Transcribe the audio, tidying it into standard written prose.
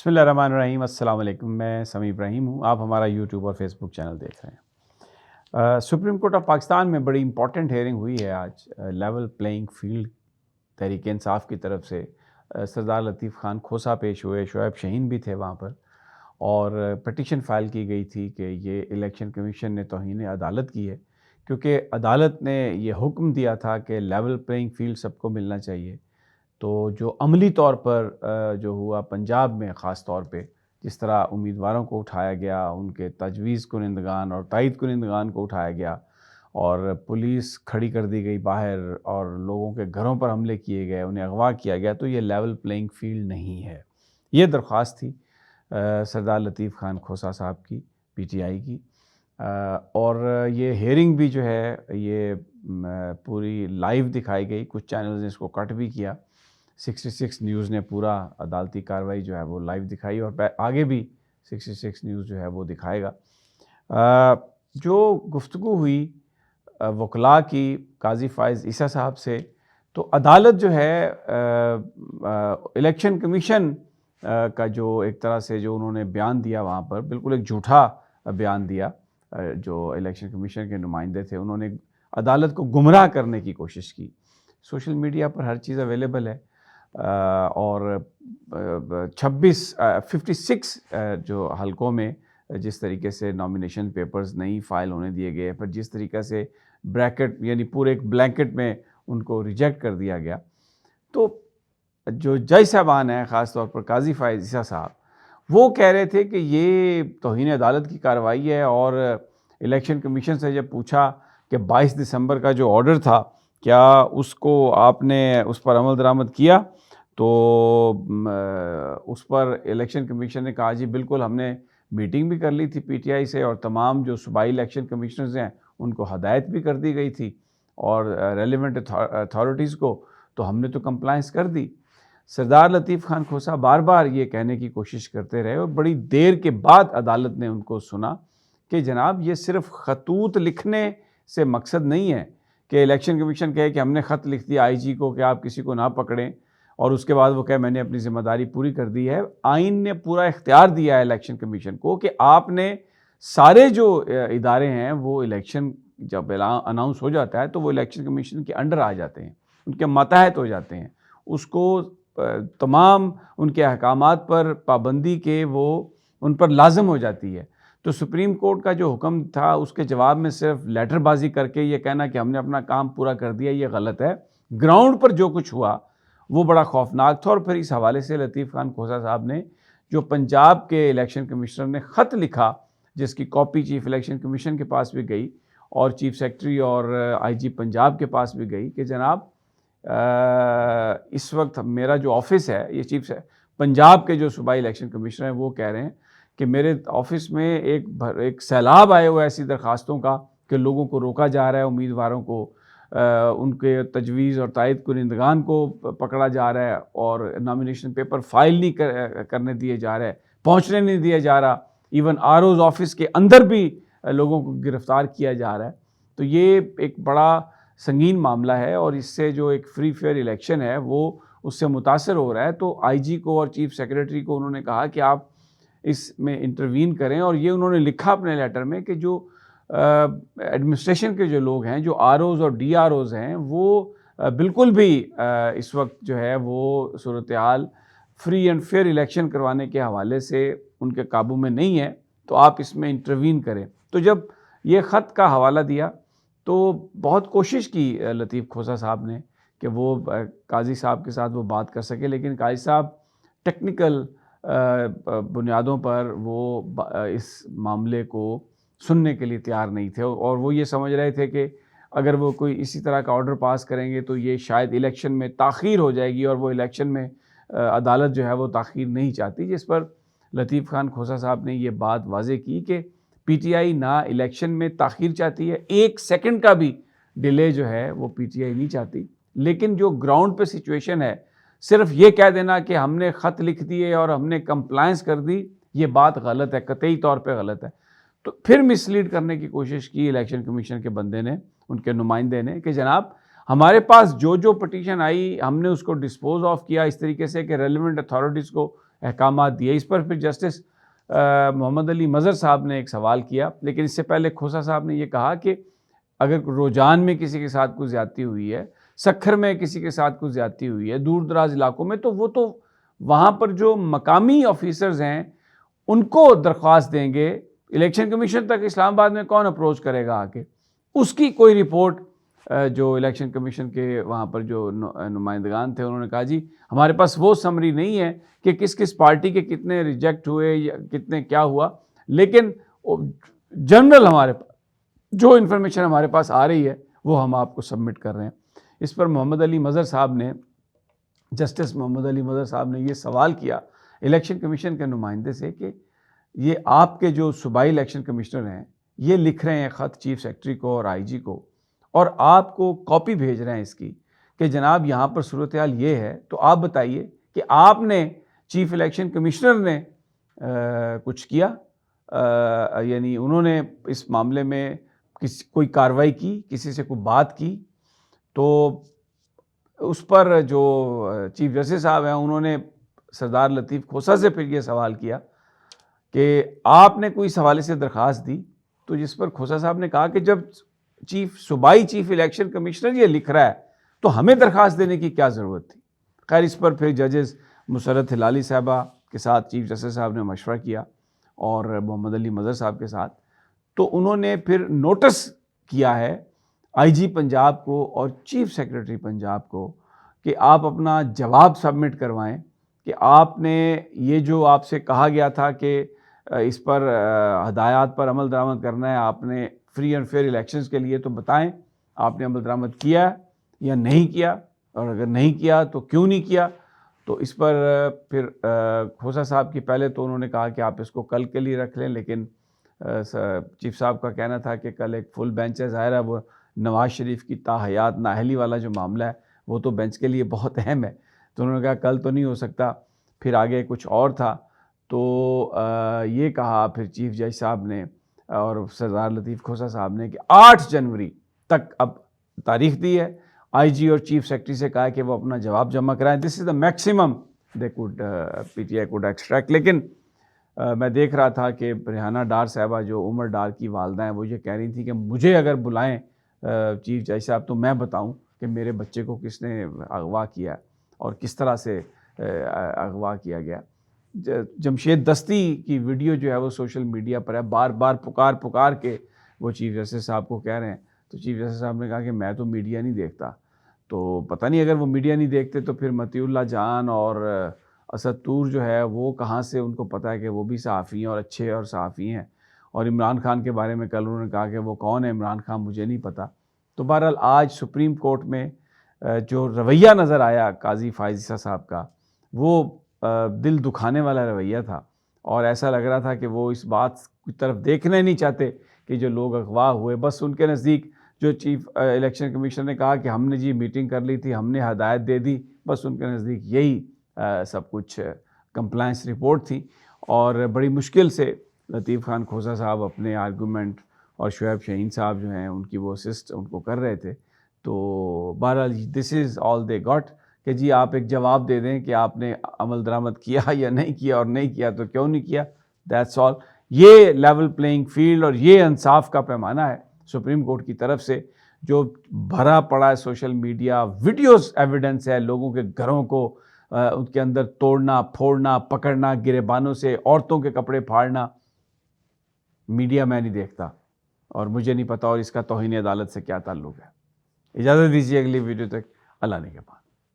بسم اللہ الرحمن الرحیم۔ السلام علیکم، میں سمیع ابراہیم ہوں۔ آپ ہمارا یوٹیوب اور فیس بک چینل دیکھ رہے ہیں۔ سپریم کورٹ آف پاکستان میں بڑی امپورٹنٹ ہیئرنگ ہوئی ہے آج۔ Level playing field Tehreek Insaf کی طرف سے سردار لطیف خان کھوسا پیش ہوئے، شعیب شہین بھی تھے وہاں پر، اور پٹیشن فائل کی گئی تھی کہ یہ الیکشن کمیشن نے توہین عدالت کی ہے، کیونکہ عدالت نے یہ حکم دیا تھا کہ لیول پلینگ فیلڈ سب کو ملنا چاہیے۔ تو جو عملی طور پر جو ہوا پنجاب میں، خاص طور پہ جس طرح امیدواروں کو اٹھایا گیا، ان کے تجویز کنندگان اور تائید کنندگان کو اٹھایا گیا، اور پولیس کھڑی کر دی گئی باہر، اور لوگوں کے گھروں پر حملے کیے گئے، انہیں اغوا کیا گیا، تو یہ لیول پلینگ فیلڈ نہیں ہے۔ یہ درخواست تھی سردار لطیف خان کھوسا صاحب کی، پی ٹی آئی کی، اور یہ ہیئرنگ بھی جو ہے یہ پوری لائیو دکھائی گئی۔ کچھ چینلز نے اس کو کٹ بھی کیا۔ 66 نیوز نے پورا عدالتی کارروائی جو ہے وہ لائیو دکھائی، اور آگے بھی 66 نیوز جو ہے وہ دکھائے گا۔ جو گفتگو ہوئی وکلاء کی قاضی فائز عیسیٰ صاحب سے، تو عدالت جو ہے الیکشن کمیشن کا جو ایک طرح سے جو انہوں نے بیان دیا وہاں پر، بالکل ایک جھوٹا بیان دیا۔ جو الیکشن کمیشن کے نمائندے تھے، انہوں نے عدالت کو گمراہ کرنے کی کوشش کی۔ سوشل میڈیا پر ہر چیز اویلیبل ہے، اور 56 جو حلقوں میں جس طریقے سے نامینیشن پیپرز نہیں فائل ہونے دیے گئے، پھر جس طریقے سے بریکٹ یعنی پورے ایک بلینکٹ میں ان کو ریجیکٹ کر دیا گیا، تو جو جج صاحبان ہیں، خاص طور پر قاضی فائز عیسیٰ صاحب، وہ کہہ رہے تھے کہ یہ توہین عدالت کی کارروائی ہے، اور الیکشن کمیشن سے جب پوچھا کہ 22 دسمبر کا جو آرڈر تھا، کیا اس کو آپ نے اس پر عمل درآمد کیا، تو اس پر الیکشن کمیشن نے کہا جی بالکل، ہم نے میٹنگ بھی کر لی تھی پی ٹی آئی سے، اور تمام جو صوبائی الیکشن کمشنرز ہیں ان کو ہدایت بھی کر دی گئی تھی، اور ریلیونٹ اتھارٹیز کو، تو ہم نے تو کمپلائنس کر دی۔ سردار لطیف خان کھوسا بار بار یہ کہنے کی کوشش کرتے رہے، اور بڑی دیر کے بعد عدالت نے ان کو سنا کہ جناب یہ صرف خطوط لکھنے سے مقصد نہیں ہے کہ الیکشن کمیشن کہے کہ ہم نے خط لکھ دیا آئی جی کو کہ آپ کسی کو نہ پکڑیں، اور اس کے بعد وہ کہے میں نے اپنی ذمہ داری پوری کر دی ہے۔ آئین نے پورا اختیار دیا ہے الیکشن کمیشن کو کہ آپ نے سارے جو ادارے ہیں وہ الیکشن جب اناؤنس ہو جاتا ہے تو وہ الیکشن کمیشن کے انڈر آ جاتے ہیں، ان کے ماتحت ہو جاتے ہیں، اس کو تمام ان کے احکامات پر پابندی کے وہ ان پر لازم ہو جاتی ہے۔ تو سپریم کورٹ کا جو حکم تھا اس کے جواب میں صرف لیٹر بازی کر کے یہ کہنا کہ ہم نے اپنا کام پورا کر دیا، یہ غلط ہے۔ گراؤنڈ پر جو کچھ ہوا وہ بڑا خوفناک تھا، اور پھر اس حوالے سے لطیف خان کھوسا صاحب نے جو پنجاب کے الیکشن کمشنر نے خط لکھا، جس کی کاپی چیف الیکشن کمیشن کے پاس بھی گئی، اور چیف سیکرٹری اور آئی جی پنجاب کے پاس بھی گئی، کہ جناب اس وقت میرا جو آفس ہے، یہ پنجاب کے جو صوبائی الیکشن کمشنر ہیں وہ کہہ رہے ہیں کہ میرے آفس میں ایک سیلاب آئے ہوئے ایسی درخواستوں کا کہ لوگوں کو روکا جا رہا ہے، امیدواروں کو، ان کے تجویز اور تائید کنندگان کو پکڑا جا رہا ہے، اور نامینیشن پیپر فائل نہیں کرنے دیے جا رہے، پہنچنے نہیں دیا جا رہا، ایون آر اوز آفس کے اندر بھی لوگوں کو گرفتار کیا جا رہا ہے۔ تو یہ ایک بڑا سنگین معاملہ ہے، اور اس سے جو ایک فری فیئر الیکشن ہے وہ اس سے متاثر ہو رہا ہے۔ تو آئی جی کو اور چیف سیکریٹری کو انہوں نے کہا کہ آپ اس میں انٹروین کریں، اور یہ انہوں نے لکھا اپنے لیٹر میں کہ جو ایڈمنسٹریشن کے جو لوگ ہیں، جو آر اوز اور ڈی آر اوز ہیں، وہ بالکل بھی اس وقت جو ہے وہ صورتحال فری اینڈ فیئر الیکشن کروانے کے حوالے سے ان کے قابو میں نہیں ہے، تو آپ اس میں انٹروین کریں۔ تو جب یہ خط کا حوالہ دیا تو بہت کوشش کی لطیف کھوسا صاحب نے کہ وہ قاضی صاحب کے ساتھ وہ بات کر سکے، لیکن قاضی صاحب ٹیکنیکل بنیادوں پر وہ اس معاملے کو سننے کے لیے تیار نہیں تھے، اور وہ یہ سمجھ رہے تھے کہ اگر وہ کوئی اسی طرح کا آرڈر پاس کریں گے تو یہ شاید الیکشن میں تاخیر ہو جائے گی، اور وہ الیکشن میں عدالت جو ہے وہ تاخیر نہیں چاہتی، جس پر لطیف خان کھوسا صاحب نے یہ بات واضح کی کہ پی ٹی آئی نہ الیکشن میں تاخیر چاہتی ہے، 1 سیکنڈ کا بھی ڈیلے جو ہے وہ پی ٹی آئی نہیں چاہتی، لیکن جو گراؤنڈ پہ سچویشن ہے، صرف یہ کہہ دینا کہ ہم نے خط لکھ دیے اور ہم نے کمپلائنس کر دی، یہ بات غلط ہے، قطعی طور پہ غلط ہے۔ تو پھر مس لیڈ کرنے کی کوشش کی الیکشن کمیشن کے بندے نے، ان کے نمائندے نے، کہ جناب ہمارے پاس جو پٹیشن آئی ہم نے اس کو ڈسپوز آف کیا اس طریقے سے کہ ریلیونٹ اتھارٹیز کو احکامات دیے. اس پر پھر جسٹس محمد علی مظہر صاحب نے ایک سوال کیا, لیکن اس سے پہلے کھوسا صاحب نے یہ کہا کہ اگر روجان میں کسی کے ساتھ کوئی زیادتی ہوئی ہے, سکھر میں کسی کے ساتھ کوئی زیادتی ہوئی ہے, دور دراز علاقوں میں, تو وہ تو وہاں پر جو مقامی آفیسرز ہیں ان کو درخواست دیں گے. الیکشن کمیشن تک اسلام آباد میں کون اپروچ کرے گا آ کے؟ اس کی کوئی رپورٹ جو الیکشن کمیشن کے وہاں پر جو نمائندگان تھے انہوں نے کہا جی ہمارے پاس وہ سمری نہیں ہے کہ کس کس پارٹی کے کتنے ریجیکٹ ہوئے یا کتنے کیا ہوا, لیکن جنرل ہمارے پاس جو انفارمیشن ہمارے پاس آ رہی ہے وہ ہم آپ کو سبمٹ کر رہے ہیں. اس پر محمد علی مظہر صاحب نے, جسٹس محمد علی مظہر صاحب نے یہ سوال کیا الیکشن کمیشن کے نمائندے سے کہ یہ آپ کے جو صوبائی الیکشن کمشنر ہیں یہ لکھ رہے ہیں خط چیف سیکرٹری کو اور آئی جی کو, اور آپ کو کاپی بھیج رہے ہیں اس کی کہ جناب یہاں پر صورتحال یہ ہے, تو آپ بتائیے کہ آپ نے چیف الیکشن کمشنر نے کچھ کیا, یعنی انہوں نے اس معاملے میں کوئی کارروائی کی, کسی سے کوئی بات کی؟ تو اس پر جو چیف جسٹس صاحب ہیں انہوں نے سردار لطیف کھوسا سے پھر یہ سوال کیا کہ آپ نے کوئی اس حوالے سے درخواست دی؟ تو جس پر کھوسا صاحب نے کہا کہ جب صوبائی چیف الیکشن کمشنر یہ لکھ رہا ہے تو ہمیں درخواست دینے کی کیا ضرورت تھی. خیر اس پر پھر ججز مسرت ہلالی صاحبہ کے ساتھ چیف جسٹس صاحب نے مشورہ کیا اور محمد علی مظہر صاحب کے ساتھ, تو انہوں نے پھر نوٹس کیا ہے آئی جی پنجاب کو اور چیف سیکرٹری پنجاب کو کہ آپ اپنا جواب سبمٹ کروائیں کہ آپ نے یہ جو آپ سے کہا گیا تھا کہ اس پر ہدایات پر عمل درآمد کرنا ہے, آپ نے فری اینڈ فیئر الیکشنز کے لیے, تو بتائیں آپ نے عمل درآمد کیا یا نہیں کیا, اور اگر نہیں کیا تو کیوں نہیں کیا. تو اس پر پھر کھوسا صاحب کی پہلے تو انہوں نے کہا کہ آپ اس کو کل کے لیے رکھ لیں, لیکن چیف صاحب کا کہنا تھا کہ کل ایک فل بینچ ہے, ظاہر ہے وہ نواز شریف کی تاحیات نااہلی والا جو معاملہ ہے وہ تو بینچ کے لیے بہت اہم ہے, تو انہوں نے کہا کل تو نہیں ہو سکتا. پھر آگے کچھ اور تھا, تو یہ کہا پھر چیف جج صاحب نے اور سردار لطیف کھوسا صاحب نے کہ 8 جنوری تک اب تاریخ دی ہے, آئی جی اور چیف سیکرٹری سے کہا کہ وہ اپنا جواب جمع کرائیں. This is the maximum the code P T I code extract. لیکن میں دیکھ رہا تھا کہ ریحانہ ڈار صاحبہ جو عمر ڈار کی والدہ ہیں وہ یہ کہہ رہی تھیں کہ مجھے اگر بلائیں چیف جج صاحب تو میں بتاؤں کہ میرے بچے کو کس نے اغوا کیا اور کس طرح سے اغوا کیا گیا. جمشید دستی کی ویڈیو جو ہے وہ سوشل میڈیا پر ہے, بار بار پکار کے وہ چیف جسٹس صاحب کو کہہ رہے ہیں. تو چیف جسٹس صاحب نے کہا کہ میں تو میڈیا نہیں دیکھتا. تو پتہ نہیں اگر وہ میڈیا نہیں دیکھتے تو پھر مطیع اللہ جان اور اسد طور جو ہے وہ کہاں سے ان کو پتہ ہے کہ وہ بھی صحافی ہیں اور اچھے اور صحافی ہیں. اور عمران خان کے بارے میں کل انہوں نے کہا کہ وہ کون ہے عمران خان, مجھے نہیں پتہ. تو بہرحال آج سپریم کورٹ میں جو رویہ نظر آیا قاضی فائز عیسیٰ صاحب کا, وہ دل دکھانے والا رویہ تھا, اور ایسا لگ رہا تھا کہ وہ اس بات کی طرف دیکھنا نہیں چاہتے کہ جو لوگ اغوا ہوئے, بس ان کے نزدیک جو چیف الیکشن کمیشن نے کہا کہ ہم نے جی میٹنگ کر لی تھی, ہم نے ہدایت دے دی, بس ان کے نزدیک یہی سب کچھ کمپلائنس رپورٹ تھی. اور بڑی مشکل سے لطیف خان کھوسا صاحب اپنے آرگومنٹ اور شعیب شاہین صاحب جو ہیں ان کی وہ اسسٹ ان کو کر رہے تھے. تو بہرحال دس از آل دے گاٹ کہ جی آپ ایک جواب دے دیں کہ آپ نے عمل درآمد کیا یا نہیں کیا, اور نہیں کیا تو کیوں نہیں کیا. That's all. یہ لیول پلینگ فیلڈ اور یہ انصاف کا پیمانہ ہے سپریم کورٹ کی طرف سے, جو بھرا پڑا ہے سوشل میڈیا, ویڈیوز ایویڈنس ہے لوگوں کے گھروں کو ان کے اندر توڑنا پھوڑنا, پکڑنا گریبانوں سے, عورتوں کے کپڑے پھاڑنا. میڈیا میں نہیں دیکھتا اور مجھے نہیں پتا اور اس کا توہین عدالت سے کیا تعلق ہے. اجازت دیجیے اگلی ویڈیو تک, اللہ نے کے پاس.